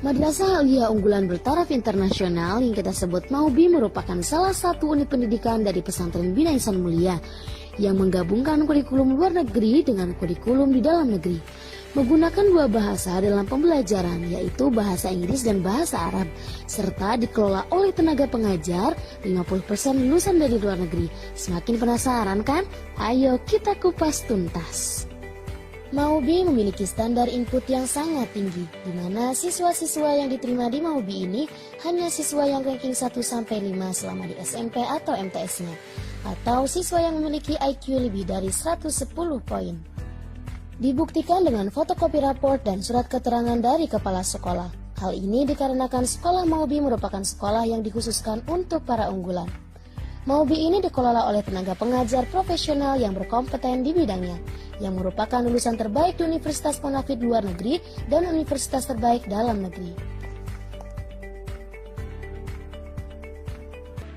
Madrasah Aliyah Unggulan Bertaraf Internasional yang kita sebut MAUBI merupakan salah satu unit pendidikan dari Pesantren Bina Insan Mulia yang menggabungkan kurikulum luar negeri dengan kurikulum di dalam negeri, menggunakan dua bahasa dalam pembelajaran, yaitu bahasa Inggris dan bahasa Arab, serta dikelola oleh tenaga pengajar 50% lulusan dari luar negeri. Semakin penasaran kan? Ayo kita kupas tuntas. MAUBI memiliki standar input yang sangat tinggi, di mana siswa-siswa yang diterima di MAUBI ini hanya siswa yang ranking 1-5 selama di SMP atau MTS-nya, atau siswa yang memiliki IQ lebih dari 110 poin. Dibuktikan dengan fotokopi raport dan surat keterangan dari kepala sekolah. Hal ini dikarenakan sekolah MAUBI merupakan sekolah yang dikhususkan untuk para unggulan. MAUBI ini dikelola oleh tenaga pengajar profesional yang berkompeten di bidangnya, yang merupakan lulusan terbaik di Universitas Munafid luar negeri dan Universitas terbaik dalam negeri.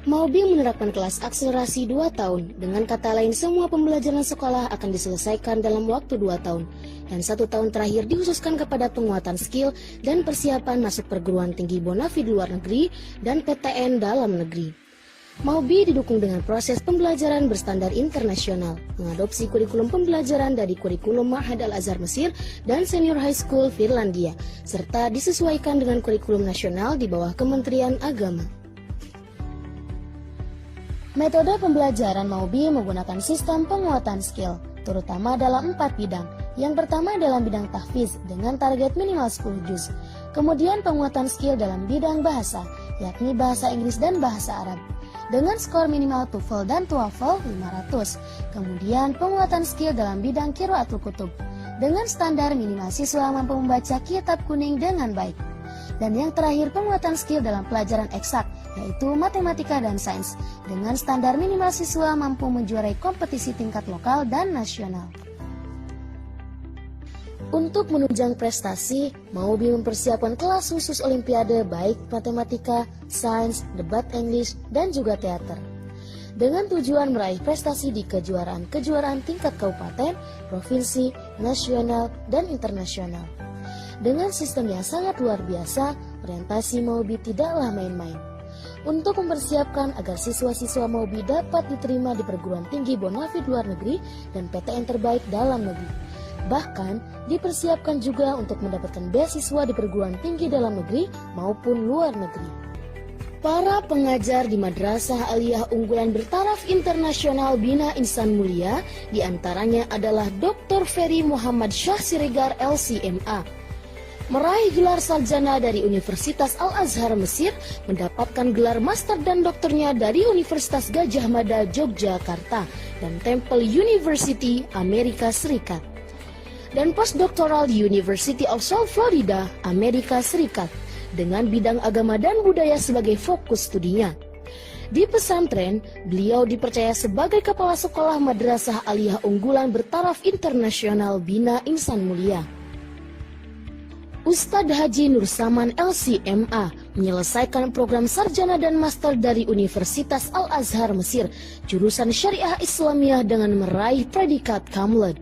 MAUBI menerapkan kelas akselerasi 2 tahun, dengan kata lain semua pembelajaran sekolah akan diselesaikan dalam waktu 2 tahun, dan 1 tahun terakhir dikhususkan kepada penguatan skill dan persiapan masuk perguruan tinggi Bonafid luar negeri dan PTN dalam negeri. MAUBI didukung dengan proses pembelajaran berstandar internasional, mengadopsi kurikulum pembelajaran dari kurikulum Ma'had Al-Azhar Mesir dan Senior High School Finlandia, serta disesuaikan dengan kurikulum nasional di bawah Kementerian Agama. Metode pembelajaran MAUBI menggunakan sistem penguatan skill, terutama dalam 4 bidang. Yang pertama dalam bidang tahfiz dengan target minimal 10 juz. Kemudian penguatan skill dalam bidang bahasa, yakni bahasa Inggris dan bahasa Arab, dengan skor minimal TOEFL dan TOEFL 500. Kemudian penguatan skill dalam bidang Qiraatul Kutub, dengan standar minimal siswa mampu membaca kitab kuning dengan baik. Dan yang terakhir penguatan skill dalam pelajaran eksak, yaitu matematika dan sains, dengan standar minimal siswa mampu menjuarai kompetisi tingkat lokal dan nasional. Untuk menunjang prestasi, MAUBI mempersiapkan kelas khusus olimpiade baik matematika, sains, debat English, dan juga teater. Dengan tujuan meraih prestasi di kejuaraan-kejuaraan tingkat kabupaten, provinsi, nasional, dan internasional. Dengan sistem yang sangat luar biasa, orientasi MAUBI tidaklah main-main. Untuk mempersiapkan agar siswa-siswa MAUBI dapat diterima di perguruan tinggi Bonafid luar negeri dan PTN terbaik dalam negeri. Bahkan dipersiapkan juga untuk mendapatkan beasiswa di perguruan tinggi dalam negeri maupun luar negeri. Para pengajar di Madrasah Aliyah Unggulan Bertaraf Internasional Bina Insan Mulia diantaranya adalah Dr. Ferry Muhammad Syah Siregar LCMA. Meraih gelar sarjana dari Universitas Al-Azhar Mesir, mendapatkan gelar master dan doktornya dari Universitas Gadjah Mada Yogyakarta dan Temple University Amerika Serikat, dan postdoktoral di University of South Florida, Amerika Serikat, dengan bidang agama dan budaya sebagai fokus studinya. Di pesantren, beliau dipercaya sebagai kepala sekolah Madrasah Aliyah Unggulan Bertaraf Internasional Bina Insan Mulia. Ustadz Haji Nur Saman LCMA menyelesaikan program sarjana dan master dari Universitas Al-Azhar Mesir, jurusan Syariah Islamiyah dengan meraih predikat Kamlad.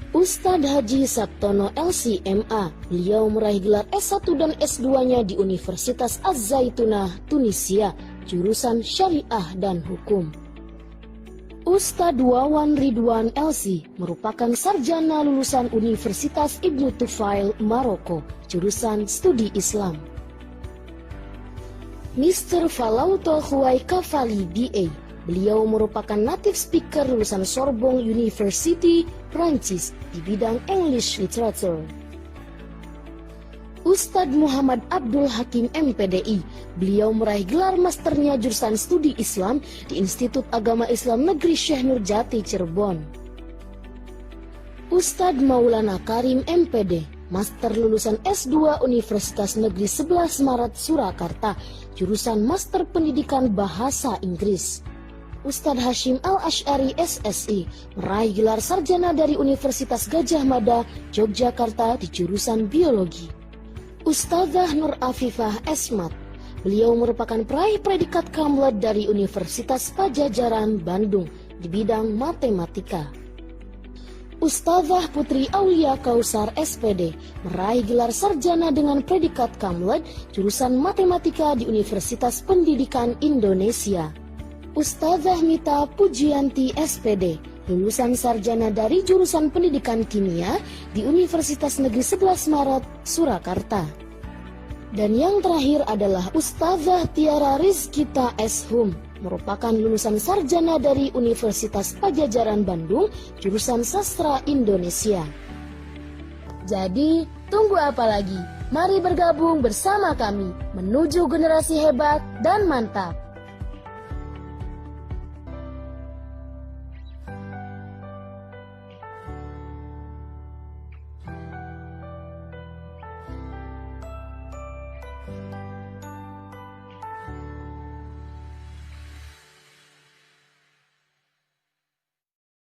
Ustadz Haji Sabtono LCMA, beliau meraih gelar S1 dan S2-nya di Universitas Az-Zaitunah, Tunisia, jurusan Syariah dan Hukum. Ustadz Wawan Ridwan LC merupakan sarjana lulusan Universitas Ibnu Tufail, Maroko, jurusan Studi Islam. Mr. Falauto Huwai Kafali BA, beliau merupakan native speaker lulusan Sorbonne University, Prancis, di bidang English Literature. Ustadz Muhammad Abdul Hakim MPDI, beliau meraih gelar masternya jurusan Studi Islam di Institut Agama Islam Negeri Syekh Nurjati, Cirebon. Ustadz Maulana Karim MPD, master lulusan S2 Universitas Negeri 11 Maret Surakarta, jurusan Master Pendidikan Bahasa Inggris. Ustadz Hashim Al-Ash'ari SSI, meraih gelar sarjana dari Universitas Gadjah Mada, Yogyakarta di jurusan Biologi. Ustadzah Nur Afifah Esmat, beliau merupakan peraih predikat Kamlad dari Universitas Pajajaran, Bandung, di bidang matematika. Ustazah Putri Aulia Kausar SPD meraih gelar sarjana dengan predikat Kamled jurusan Matematika di Universitas Pendidikan Indonesia. Ustazah Mita Pujianti SPD lulusan sarjana dari jurusan Pendidikan Kimia di Universitas Negeri 11 Maret, Surakarta. Dan yang terakhir adalah Ustazah Tiara Rizkita S.Hum, merupakan lulusan sarjana dari Universitas Padjadjaran Bandung, jurusan Sastra Indonesia. Jadi, tunggu apa lagi? Mari bergabung bersama kami menuju generasi hebat dan mantap.